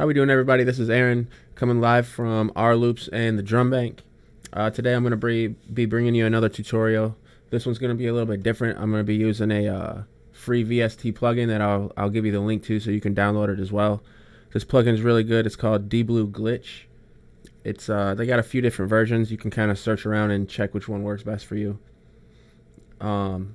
How we doing, everybody? This is Aaron coming live from rloops and the drum bank. Today I'm going to be bringing you another tutorial. This one's going to be a little bit different. I'm going to be using a free VST plugin that I'll give you the link to so you can download it as well. This plugin is really good. It's called DBlue Glitch. It's they got a few different versions. You can kind of search around and check which one works best for you.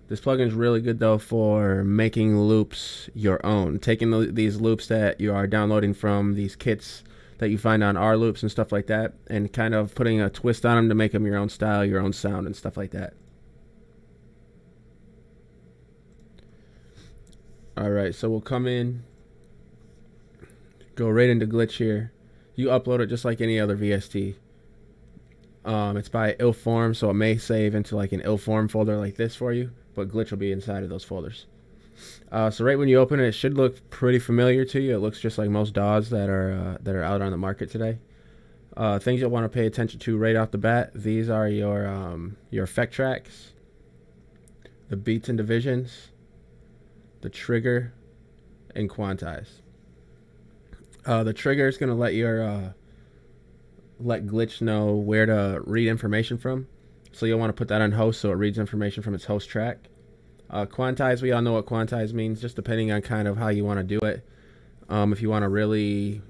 This plugin is really good though for making loops your own, taking these loops that you are downloading from these kits that you find on rloops and stuff like that, and kind of putting a twist on them to make them your own style, your own sound, and stuff like that. Alright, so we'll come in, go right into Glitch here. You upload it just like any other VST. It's by illform, so it may save into like an illform folder like this for you, but Glitch will be inside of those folders. So right when you open it, it should look pretty familiar to you. It looks just like most DAWs that are out on the market today. Things you'll want to pay attention to right off the bat. These are your effect tracks, the beats and divisions, the trigger, and quantize. The trigger is going to let Glitch know where to read information from. So you'll want to put that on host so it reads information from its host track. Quantize, we all know what quantize means, just depending on kind of how you want to do it. If you want a really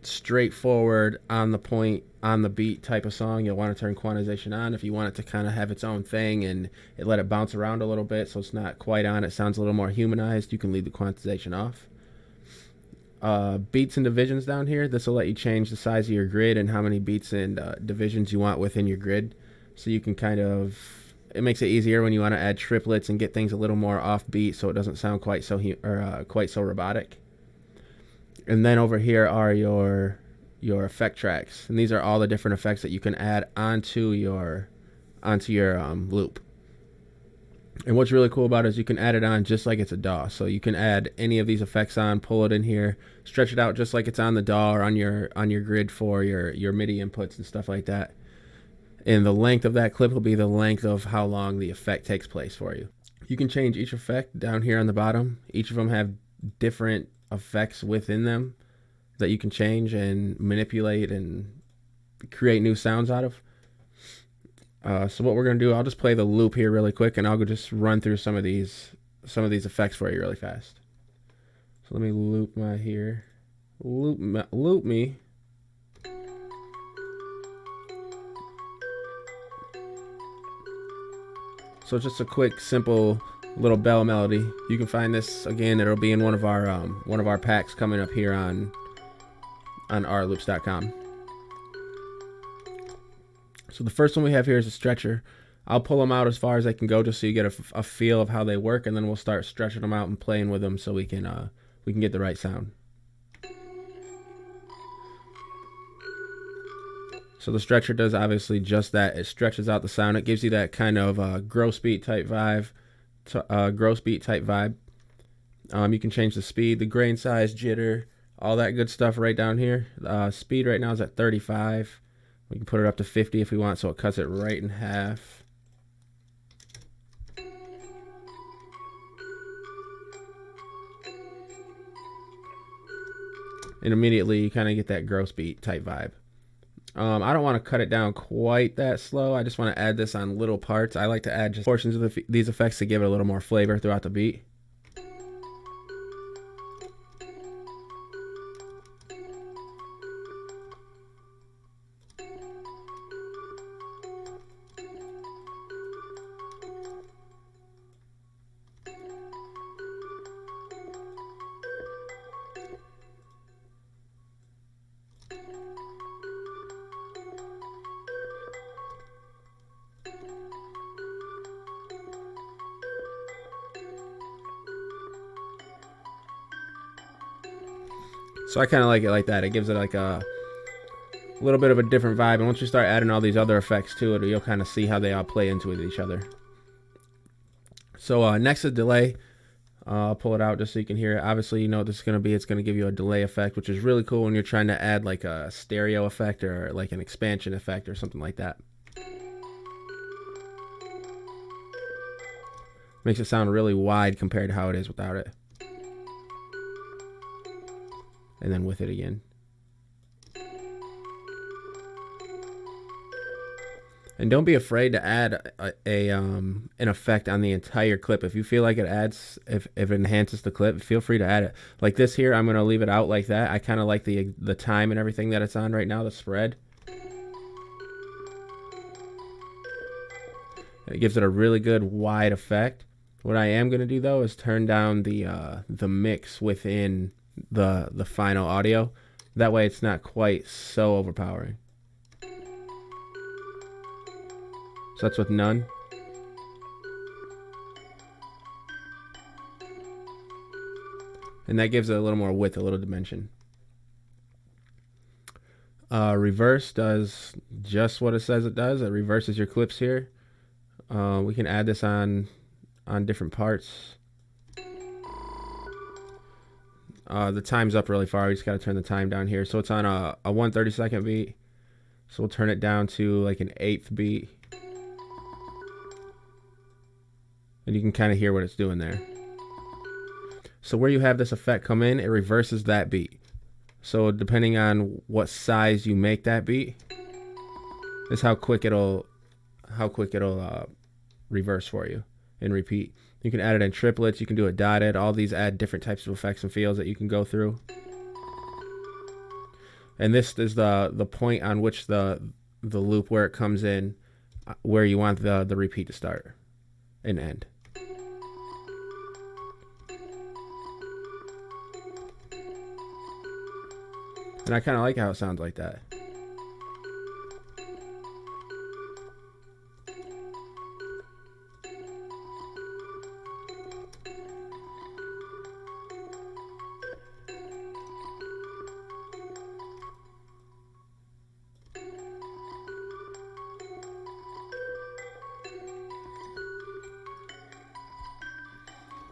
straightforward, on the point, on the beat type of song, you'll want to turn quantization on. If you want it to kind of have its own thing and let it bounce around a little bit so it's not quite on, it sounds a little more humanized, you can leave the quantization off. Beats and divisions down here, this will let you change the size of your grid and how many beats and divisions you want within your grid, so you can kind of, it makes it easier when you want to add triplets and get things a little more offbeat so it doesn't sound quite so robotic. And then over here are your effect tracks, and these are all the different effects that you can add onto your loop. And what's really cool about it is you can add it on just like it's a DAW. So you can add any of these effects on, pull it in here, stretch it out just like it's on the DAW or on your grid for your MIDI inputs and stuff like that. And the length of that clip will be the length of how long the effect takes place for you. You can change each effect down here on the bottom. Each of them have different effects within them that you can change and manipulate and create new sounds out of. So what we're going to do, I'll just play the loop here really quick, and I'll go just run through some of these effects for you really fast. So let me loop my here. Loop me. So just a quick, simple little bell melody. You can find this again. It'll be in one of our packs coming up here on rloops.com. So the first one we have here is a stretcher. I'll pull them out as far as I can go just so you get a feel of how they work, and then we'll start stretching them out and playing with them so we can get the right sound. So the stretcher does obviously just that. It stretches out the sound. It gives you that kind of gross beat type vibe. You can change the speed, the grain size, jitter, all that good stuff right down here. Speed right now is at 35. We can put it up to 50 if we want, so it cuts it right in half. And immediately you kind of get that gross beat type vibe. I don't want to cut it down quite that slow. I just want to add this on little parts. I like to add just portions of these effects to give it a little more flavor throughout the beat. So I kind of like it like that. It gives it like a little bit of a different vibe. And once you start adding all these other effects to it, you'll kind of see how they all play into each other. So next is delay. I'll pull it out just so you can hear it. Obviously, you know what this is going to be. It's going to give you a delay effect, which is really cool when you're trying to add like a stereo effect or like an expansion effect or something like that. Makes it sound really wide compared to how it is without it. and then with it again. And don't be afraid to add an effect on the entire clip. If you feel like it adds, if it enhances the clip, feel free to add it. Like this here, I'm gonna leave it out like that. I kind of like the time and everything that it's on right now, the spread. It gives it a really good wide effect. What I am gonna do though is turn down the mix within the final audio. That way it's not quite so overpowering. So that's with none. And that gives it a little more width, a little dimension. Reverse does just what it says it does. It reverses your clips here. We can add this on different parts. The time's up really far. We just got to turn the time down here. So it's on a 1/32 beat. So we'll turn it down to like an 1/8 beat. And you can kind of hear what it's doing there. So where you have this effect come in, it reverses that beat. So depending on what size you make that beat, is how quick it'll reverse for you and repeat. You can add it in triplets. You can do it dotted. All these add different types of effects and feels that you can go through. And this is the point on which the loop where it comes in, where you want the repeat to start and end. And I kind of like how it sounds like that.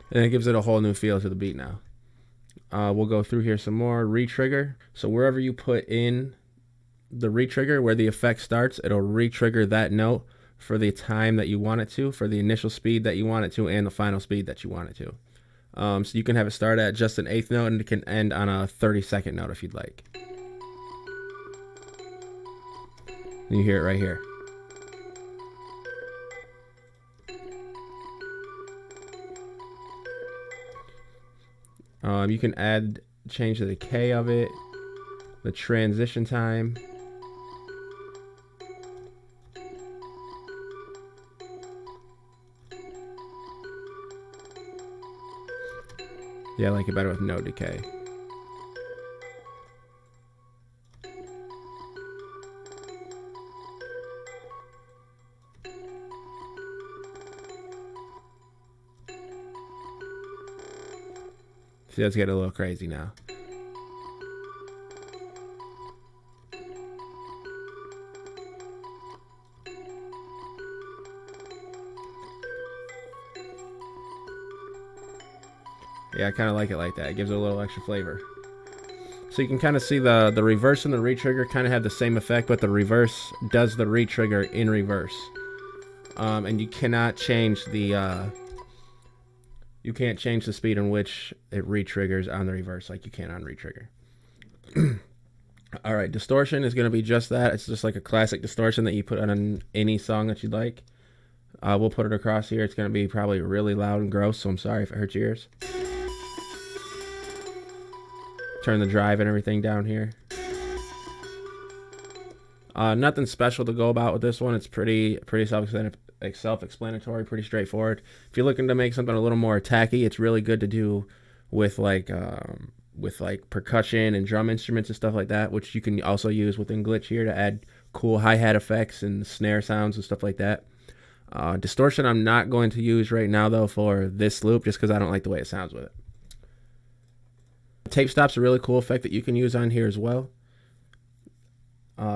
And it gives it a whole new feel to the beat now. We'll go through here some more. Retrigger. So wherever you put in the retrigger, where the effect starts, it'll retrigger that note for the time that you want it to, for the initial speed that you want it to, and the final speed that you want it to. So you can have it start at just an 1/8 note, and it can end on a 30-second note if you'd like. And you hear it right here. You can change the decay of it, the transition time. Yeah, I like it better with no decay. See, let's get a little crazy now. Yeah, I kind of like it like that. It gives it a little extra flavor. So you can kind of see the reverse and the retrigger kind of have the same effect, but the reverse does the retrigger in reverse. And you cannot change the you can't change the speed in which it retriggers on the reverse like you can on retrigger. All right, distortion is going to be just that. It's just like a classic distortion that you put on any song that you'd like. We'll put it across here. It's going to be probably really loud and gross, so I'm sorry if it hurts your ears. Turn the drive and everything down here. Nothing special to go about with this one. It's pretty self-explanatory, pretty straightforward. If you're looking to make something a little more tacky, it's really good to do with like percussion and drum instruments and stuff like that, which you can also use within Glitch here to add cool hi-hat effects and snare sounds and stuff like that. Distortion I'm not going to use right now though for this loop, just because I don't like the way it sounds with it. Tape stop's a really cool effect that you can use on here as well.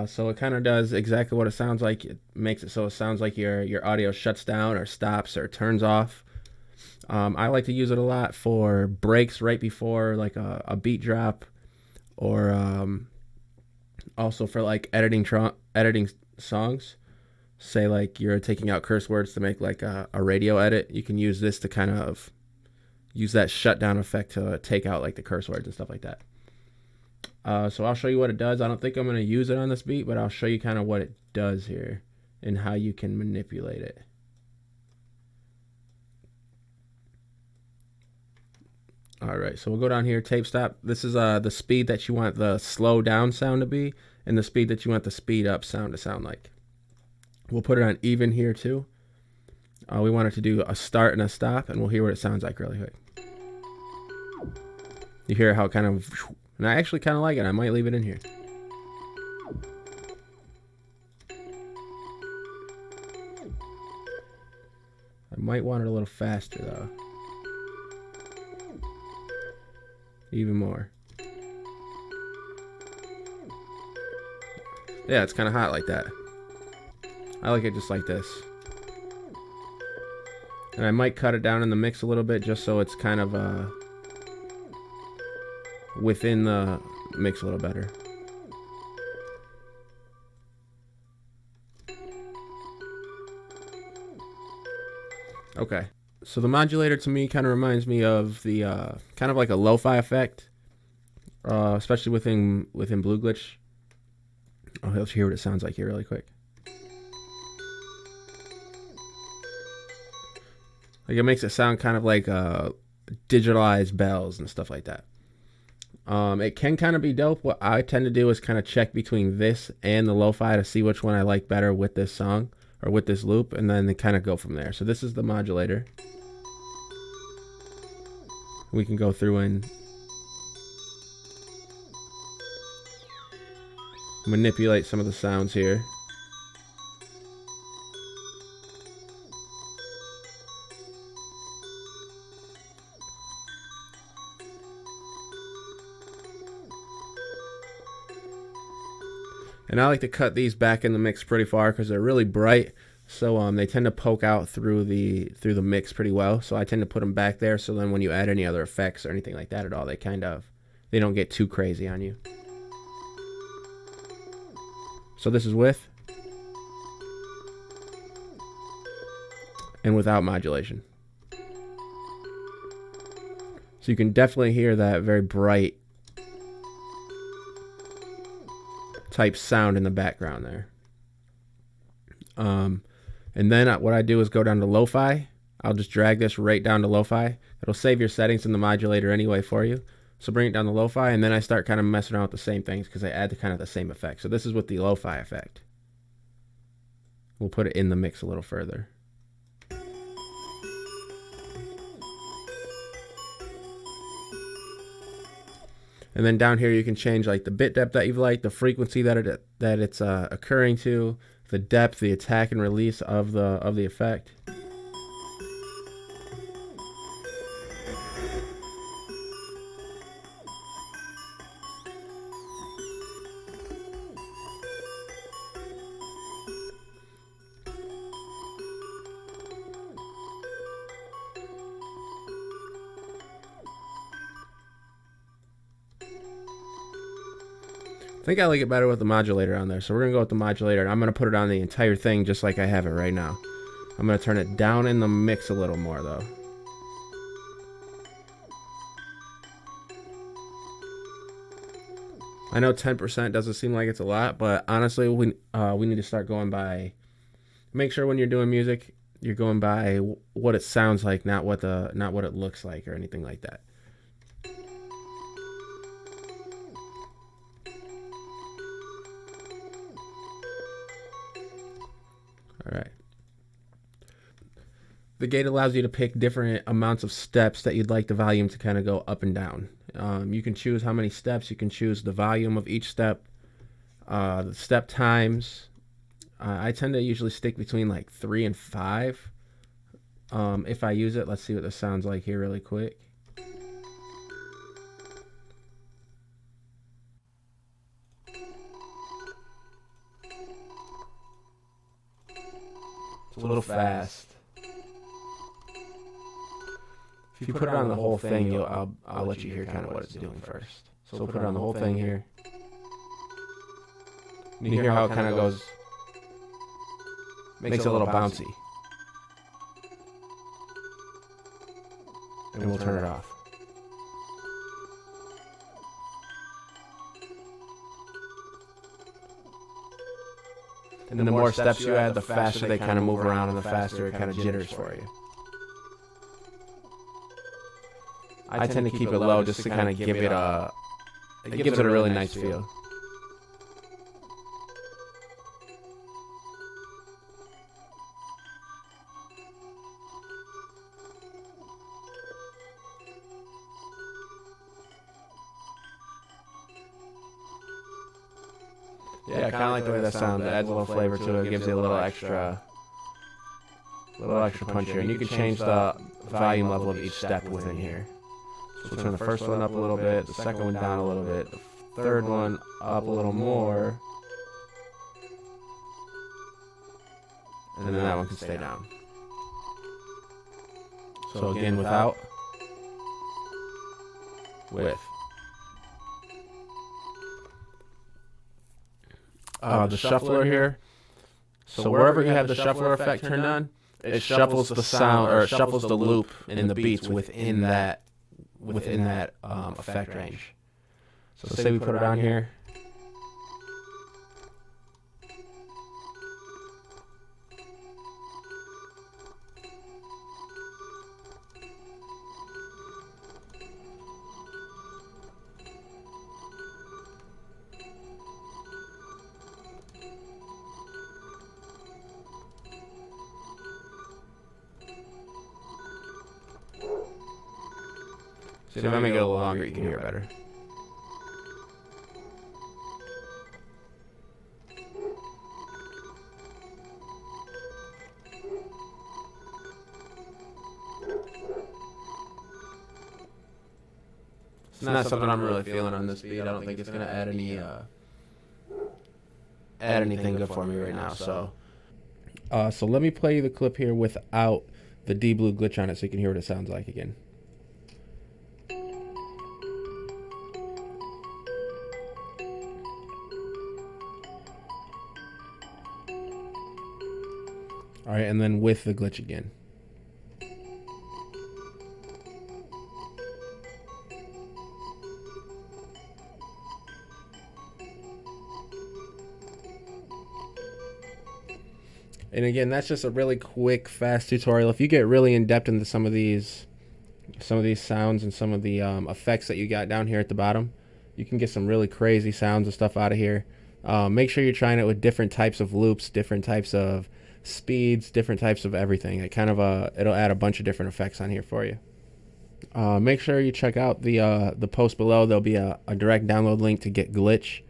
So it kind of does exactly what it sounds like. It makes it so it sounds like your audio shuts down or stops or turns off. I like to use it a lot for breaks right before like a beat drop, or also for like editing songs. Say like you're taking out curse words to make like a radio edit. You can use this to kind of use that shutdown effect to take out like the curse words and stuff like that. So I'll show you what it does. I don't think I'm going to use it on this beat, but I'll show you kind of what it does here and how you can manipulate it. All right, so we'll go down here, tape stop. This is the speed that you want the slow down sound to be and the speed that you want the speed up sound to sound like. We'll put it on even here too. We want it to do a start and a stop, and we'll hear what it sounds like really quick. You hear how it kind of, and I actually kind of like it. I might leave it in here. I might want it a little faster though. Even more. Yeah, it's kind of hot like that. I like it just like this. And I might cut it down in the mix a little bit just so it's kind of within the mix a little better. Okay. So the modulator to me kind of reminds me of the kind of like a lo-fi effect, especially within Blue Glitch. Oh, let's hear what it sounds like here really quick. Like it makes it sound kind of like digitalized bells and stuff like that. It can kind of be dope. What I tend to do is kind of check between this and the lo-fi to see which one I like better with this song or with this loop, and then kind of go from there. So this is the modulator. We can go through and manipulate some of the sounds here. And I like to cut these back in the mix pretty far because they're really bright. So they tend to poke out through the mix pretty well. So I tend to put them back there. So then when you add any other effects or anything like that at all, they don't get too crazy on you. So this is with and without modulation. So you can definitely hear that very bright type sound in the background there. And then what I do is go down to lo-fi. I'll just drag this right down to lo-fi. It'll save your settings in the modulator anyway for you. So bring it down to lo-fi, and then I start kind of messing around with the same things because I add the kind of the same effect. So this is with the lo-fi effect. We'll put it in the mix a little further. And then down here you can change like the bit depth that you like, the frequency that it's occurring to, the depth, the attack and release of the effect. I think I like it better with the modulator on there. So we're going to go with the modulator. I'm going to put it on the entire thing just like I have it right now. I'm going to turn it down in the mix a little more though. I know 10% doesn't seem like it's a lot, but honestly, we need to start going by, make sure when you're doing music, you're going by what it sounds like, not what it looks like or anything like that. All right. The gate allows you to pick different amounts of steps that you'd like the volume to kind of go up and down. You can choose how many steps. You can choose the volume of each step, the step times. I tend to usually stick between like 3 and 5 if I use it. Let's see what this sounds like here really quick. It's a little fast. If you put it on the whole thing, I'll let you hear kind of what it's doing first. So we'll put it on the whole thing here. You hear how it kind of goes, makes it a little bouncy. And we'll turn it off. And the more steps you add, the faster they kind of move around and the faster it kind of jitters for you. I tend to keep it low just to kind of give it a, it gives it a really nice feel. Yeah, I kind of like the way that sounds. It adds a little flavor to it. It gives it a little extra punch here. And you can change the volume level of each step within here. So we'll turn the first one up a little bit, the second one down a little bit, the third one up a little more, and then that one can stay down. So again, without, with. The shuffler here. So wherever you have the shuffler effect turned on, it shuffles the sound, or it shuffles the loop in the beats within that effect range. So say we put it on here. So if I make it a little longer, you can hear it better. It's not something I'm really feeling on this beat. I don't think it's gonna add anything good for me right now. So let me play you the clip here without the DBlue glitch on it, so you can hear what it sounds like again. All right, and then with the glitch again. And again, that's just a really quick, fast tutorial. If you get really in depth into some of these sounds and some of the effects that you got down here at the bottom, you can get some really crazy sounds and stuff out of here. Make sure you're trying it with different types of loops, different types of speeds, different types of everything. It kind of it'll add a bunch of different effects on here for you. Make sure you check out the post below. There'll be a direct download link to get Glitch.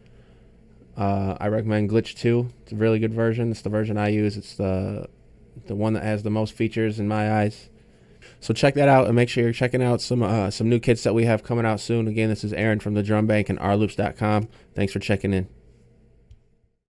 I recommend Glitch 2. It's a really good version. It's the version I use. It's the one that has the most features in my eyes. So check that out, and make sure you're checking out some new kits that we have coming out soon. Again, this is Aaron from the Drum Bank and rloops.com. Thanks for checking in.